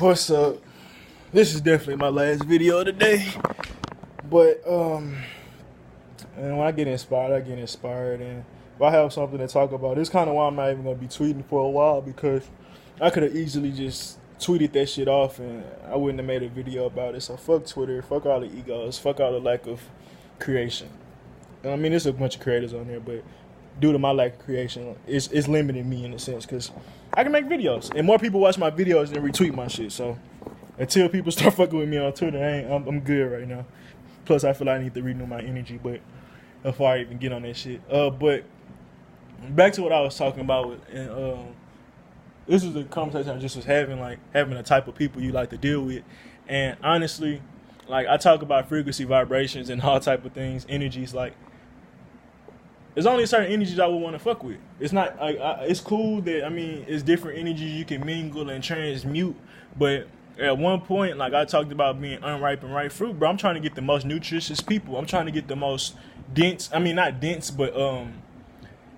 What's up? This is definitely my last video of the day. But and when I get inspired, and if I have something to talk about, it's kind of why I'm not even gonna be tweeting for a while, because I could have easily just tweeted that shit off and I wouldn't have made a video about it. So fuck Twitter, fuck all the egos, fuck all the lack of creation. And I mean, there's a bunch of creators on there, but due to my lack of creation, it's limiting me in a sense, because I can make videos and more people watch my videos than retweet my shit. So until people start fucking with me on Twitter, I'm good right now. Plus, I feel like I need to renew my energy, but before I even get on that shit. But back to what I was talking about, and this is the conversation I just was having, like having the type of people you like to deal with. And honestly, like I talk about frequency, vibrations, and all type of things, energies. Like, there's only certain energies I would want to fuck with. It's not like it's cool that, I mean, it's different energies you can mingle and transmute, but at one point, like I talked about being unripe and ripe fruit, bro. I'm trying to get the most nutritious people. I'm trying to get the most dense. I mean, not dense, but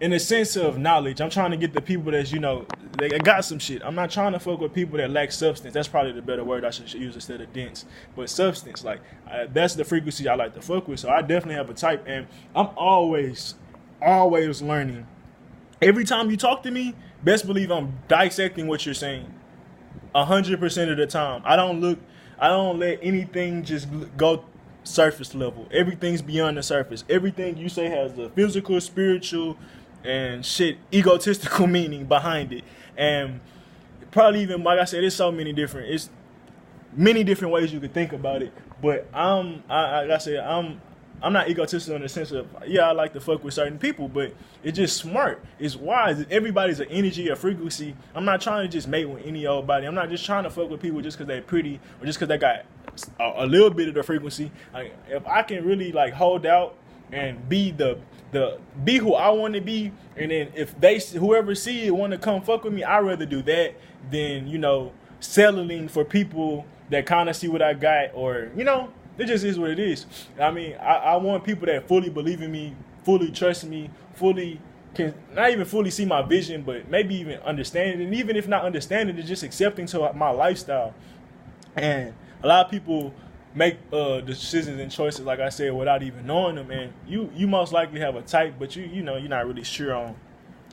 in the sense of knowledge, I'm trying to get the people that's, you know, they got some shit. I'm not trying to fuck with people that lack substance. That's probably the better word I should use instead of dense. But substance, like that's the frequency I like to fuck with. So I definitely have a type, and I'm always learning. Every time you talk to me, best believe I'm dissecting what you're saying. 100% of the time. I don't let anything just go surface level. Everything's beyond the surface. Everything you say has a physical, spiritual, and shit, egotistical meaning behind it. And probably even, like I said, it's many different ways you could think about it. But like I said, I'm not egotistical in the sense of, yeah, I like to fuck with certain people, but it's just smart. It's wise. Everybody's an energy, a frequency. I'm not trying to just mate with any old body. I'm not just trying to fuck with people just because they're pretty or just because they got a little bit of the frequency. Like, if I can really like hold out and be be who I want to be, and then if whoever see it want to come fuck with me, I'd rather do that than, you know, settling for people that kind of see what I got, or, you know, it just is what it is. I mean, I want people that fully believe in me, fully trust me, fully can not even fully see my vision, but maybe even understand it. And even if not understanding it, just accepting to my lifestyle. And a lot of people make decisions and choices, like I said, without even knowing them. And you most likely have a type, but you know, you're not really sure on.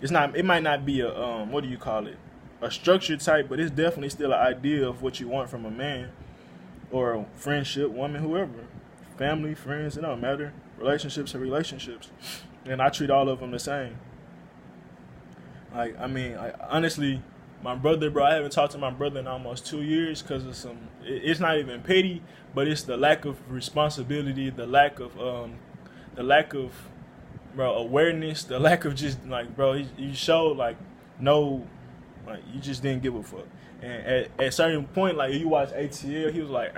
It might not be a what do you call it? A structured type, but it's definitely still an idea of what you want from a man. Or a friendship, woman, whoever. Family, friends, it don't matter. Relationships are relationships. And I treat all of them the same. Like, I mean, honestly, my brother, bro, I haven't talked to my brother in almost 2 years because of it's not even petty, but it's the lack of responsibility, the lack of bro, awareness, the lack of just, like, bro, you showed, like, no, like, you just didn't give a fuck. And at a certain point, like, you watch ATL, he was like,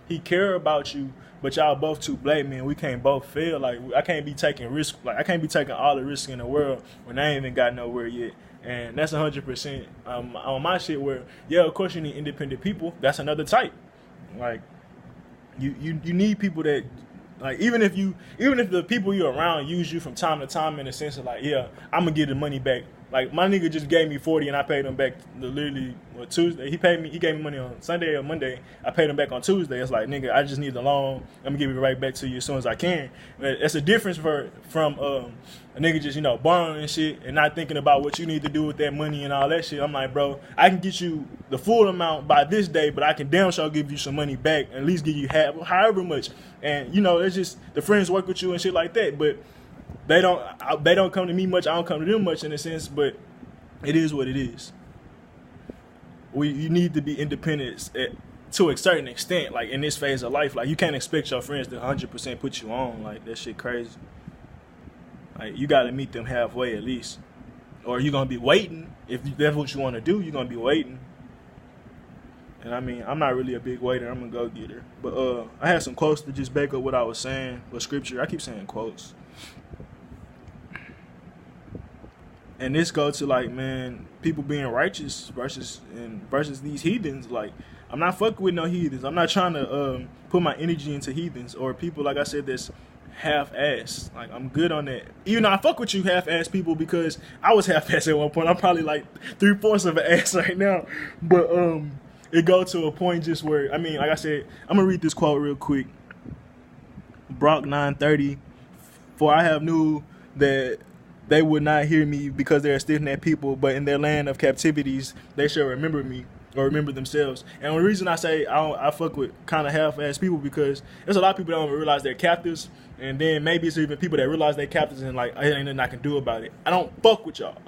he care about you, but y'all both too black men. We can't both fail. Like, I can't be taking risk. Like, I can't be taking all the risk in the world when I ain't even got nowhere yet. And that's 100% on my shit. Where, yeah, of course you need independent people. That's another type. Like, you need people that, like, even if the people you're around use you from time to time in the sense of, like, yeah, I'm gonna get the money back. Like, my nigga just gave me 40 and I paid him back literally Tuesday. He gave me money on Sunday or Monday. I paid him back on Tuesday. It's like, nigga, I just need the loan. I'm gonna give it right back to you as soon as I can. But that's a difference from a nigga just, you know, borrowing and shit and not thinking about what you need to do with that money and all that shit. I'm like, bro, I can get you the full amount by this day, but I can damn sure give you some money back, at least give you half, however much. And, you know, it's just the friends work with you and shit like that. But they don't come to me much. I don't come to them much in a sense, but it is what it is. You need to be independent to a certain extent, like in this phase of life. Like, you can't expect your friends to 100% put you on. Like, that shit crazy. Like, you got to meet them halfway at least. Or you're going to be waiting. If that's what you want to do, you're going to be waiting. And I mean, I'm not really a big waiter. I'm a go-getter. But I had some quotes to just back up what I was saying with scripture. I keep saying quotes. And this goes to, like, man, people being righteous versus these heathens. Like, I'm not fucking with no heathens. I'm not trying to put my energy into heathens or people, like I said, that's half-assed. Like, I'm good on that. Even though I fuck with you half-assed people, because I was half-assed at one point. I'm probably like 3/4 of an ass right now. But it go to a point just where, I mean, like I said, I'm gonna read this quote real quick. Brock 9:30, for I have knew that they would not hear me because they are stiff-necked people, but in their land of captivities they shall remember me, or remember themselves. And the reason I say I fuck with kind of half-ass people, because there's a lot of people that don't even realize they're captives, and then maybe it's even people that realize they're captives and like, ain't nothing I can do about it. I don't fuck with y'all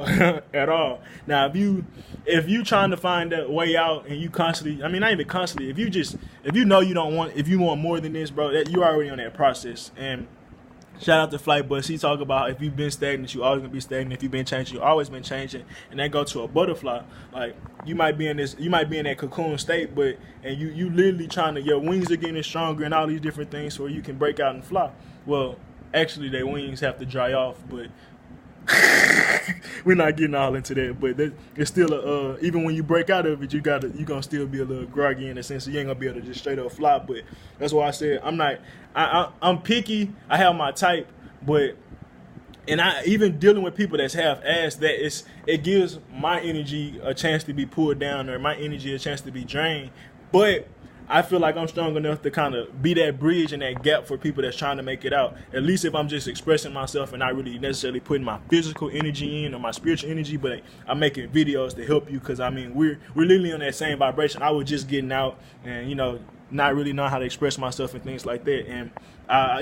at all. Now, if you trying to find a way out and you constantly, I mean, not even constantly, if you know you don't want, if you want more than this, bro, that you already on that process. And shout out to Flight Bus. He talk about if you've been stagnant, you always gonna be stagnant. If you've been changing, you always been changing. And that go to a butterfly. Like you might be in that cocoon state, but and you literally trying to, your wings are getting stronger and all these different things so you can break out and fly. Well, actually, their wings have to dry off, but we're not getting all into that. But it's still even when you break out of it, you gonna still be a little groggy in a sense. So you ain't gonna be able to just straight up fly. But that's why I said I'm picky. I have my type, but and I even dealing with people that's half-ass, that it gives my energy a chance to be pulled down, or my energy a chance to be drained. But I feel like I'm strong enough to kind of be that bridge and that gap for people that's trying to make it out. At least if I'm just expressing myself and not really necessarily putting my physical energy in or my spiritual energy, but I'm making videos to help you, because I mean we're literally on that same vibration. I was just getting out and not really know how to express myself and things like that, and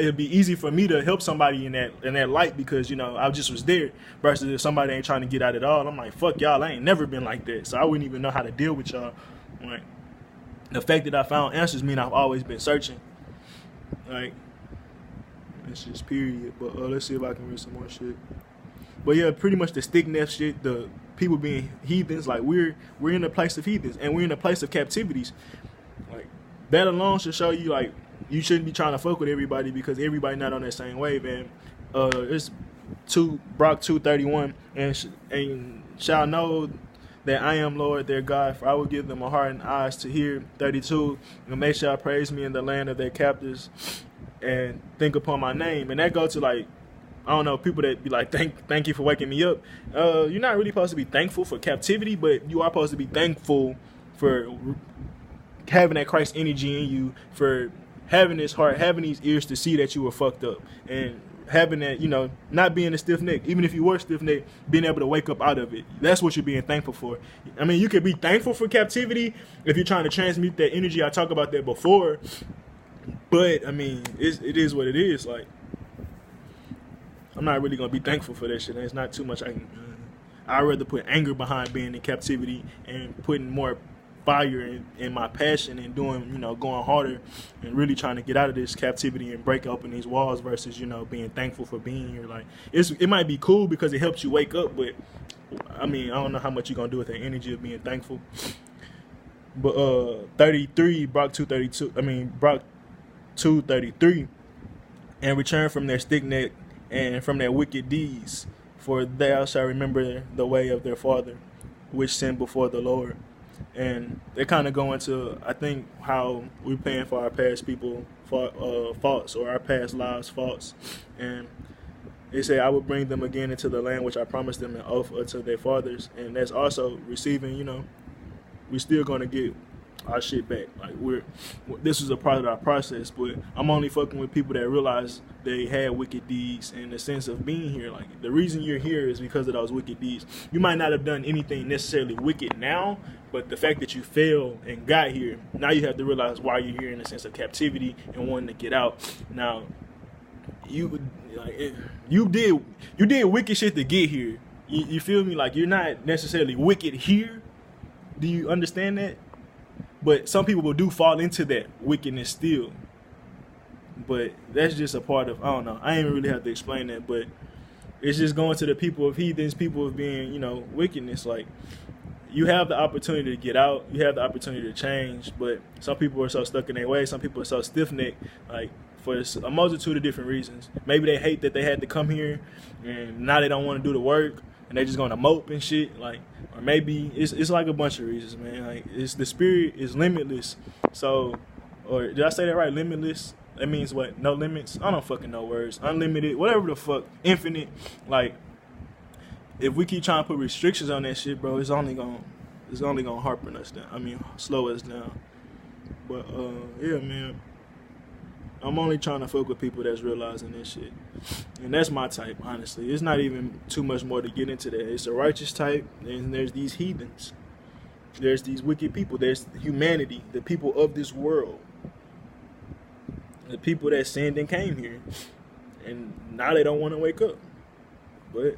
it'd be easy for me to help somebody in that light, because I just was there, versus if somebody ain't trying to get out at all. I'm like, fuck y'all, I ain't never been like that, so I wouldn't even know how to deal with y'all. Like, the fact that I found answers mean I've always been searching. Like, it's just period. But let's see if I can read some more shit. But yeah, pretty much the stick neck shit, the people being heathens, like we're in a place of heathens and we're in a place of captivities. Like that alone should show you like you shouldn't be trying to fuck with everybody, because everybody not on that same wave. And it's Brock 2:31, and shall know that I am Lord their God, for I will give them a heart and eyes to hear. 32, and they shall praise me in the land of their captives and think upon my name. And that goes to, like, I don't know, people that be like, thank you for waking me up. You're not really supposed to be thankful for captivity, but you are supposed to be thankful for having that Christ energy in you, for having this heart, having these ears to see that you were fucked up, and having that, not being a stiff neck. Even if you were stiff neck, being able to wake up out of it. That's what you're being thankful for. I mean, you could be thankful for captivity if you're trying to transmute that energy. I talked about that before. But, I mean, it is what it is. Like, I'm not really going to be thankful for that shit. There's not too much I'd rather put anger behind being in captivity and putting more fire in my passion and doing, going harder and really trying to get out of this captivity and break open these walls, versus, being thankful for being here. Like, it might be cool because it helps you wake up, but I mean, I don't know how much you're gonna do with that energy of being thankful. But 33, Brock 2:33, and return from their stick neck and from their wicked deeds, for thou shalt remember the way of their father, which sinned before the Lord. And they kind of go into, I think, how we're paying for our past people faults, or our past lives faults. And they say, I will bring them again into the land which I promised them in oath unto their fathers. And that's also receiving, we're still going to get our shit back. Like, this is a part of our process, but I'm only fucking with people that realize they had wicked deeds, in the sense of being here. Like, the reason you're here is because of those wicked deeds. You might not have done anything necessarily wicked now, but the fact that you failed and got here, now you have to realize why you're here, in the sense of captivity and wanting to get out. Now, you did wicked shit to get here. You feel me? Like, you're not necessarily wicked here. Do you understand that? But some people do fall into that wickedness still. But that's just a part of, I don't know. I ain't really have to explain that, but it's just going to the people of heathens, people of being, wickedness. Like, you have the opportunity to get out. You have the opportunity to change. But some people are so stuck in their ways. Some people are so stiff-necked, like, for a multitude of different reasons. Maybe they hate that they had to come here, and now they don't want to do the work, and they just gonna mope and shit. Like, or maybe it's like a bunch of reasons, man. Like, the spirit is limitless. So, or did I say that right? Limitless. That means what? No limits? I don't fucking know words. Unlimited, whatever the fuck. Infinite. Like, if we keep trying to put restrictions on that shit, bro, it's only gonna it's only gonna harpen us down. I mean, slow us down. But yeah, man. I'm only trying to fuck with people that's realizing this shit. And that's my type, honestly. It's not even too much more to get into that. It's a righteous type, and there's these heathens. There's these wicked people. There's humanity, the people of this world. The people that sinned and came here. And now they don't want to wake up. But,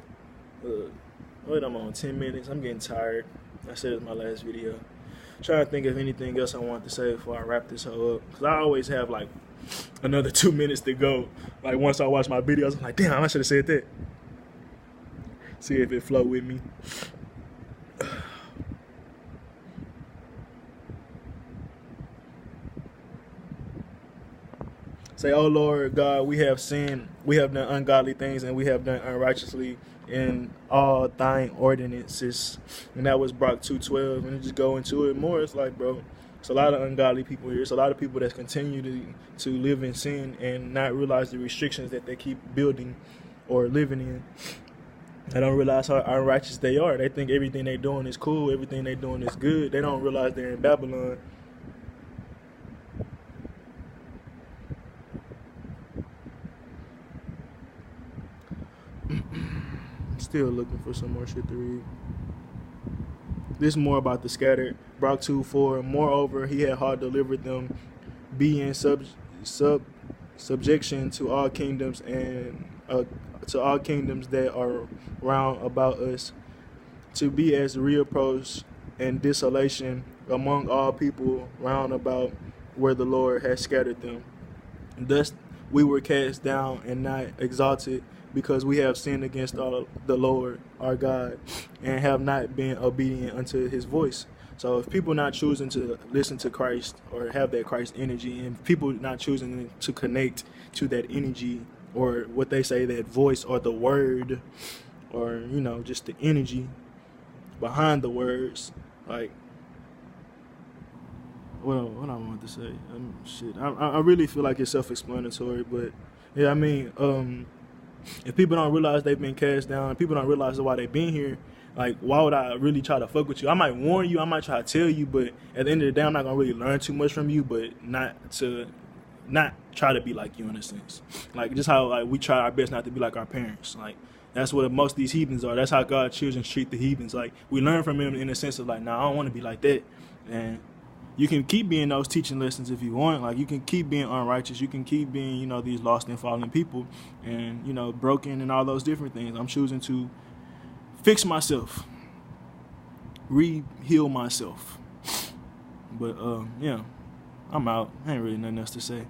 wait, I'm on 10 minutes. I'm getting tired. I said it's my last video. Trying to think of anything else I want to say before I wrap this whole up. Because I always have, like, another 2 minutes to go. Like, once I watch my videos, I'm like, damn, I should have said that. See if it flow with me. Say, oh Lord God, we have sinned, we have done ungodly things, and we have done unrighteously in all thine ordinances. And that was Brock 2:12. And just go into it more. It's like, bro, it's a lot of ungodly people here. It's a lot of people that continue to live in sin and not realize the restrictions that they keep building or living in. They don't realize how unrighteous they are. They think everything they're doing is cool, everything they're doing is good. They don't realize they're in Babylon. Still looking for some more shit to read. This is more about the scattered. Brock 2:4. Moreover, he had hard delivered them, being subjection to all kingdoms and to all kingdoms that are round about us, to be as reproach and desolation among all people round about where the Lord has scattered them. Thus we were cast down and not exalted, because we have sinned against the Lord our God and have not been obedient unto his voice. So if people not choosing to listen to Christ or have that Christ energy, and people not choosing to connect to that energy, or what they say, that voice or the word, or, you know, just the energy behind the words, like, well, what I want to say, shit, I really feel like it's self-explanatory, but yeah, I mean, if people don't realize they've been cast down, people don't realize why they've been here, like, why would I really try to fuck with you? I might warn you, I might try to tell you, but at the end of the day, I'm not going to really learn too much from you, but not try to be like you in a sense. Like, just how, like, we try our best not to be like our parents. Like, that's what most of these heathens are. That's how God's children treat the heathens. Like, we learn from them in a sense of, like, nah, I don't want to be like that. And you can keep being those teaching lessons if you want. Like, you can keep being unrighteous. You can keep being, you know, these lost and fallen people and, you know, broken and all those different things. I'm choosing to fix myself, heal myself. But, yeah, I'm out. Ain't really nothing else to say.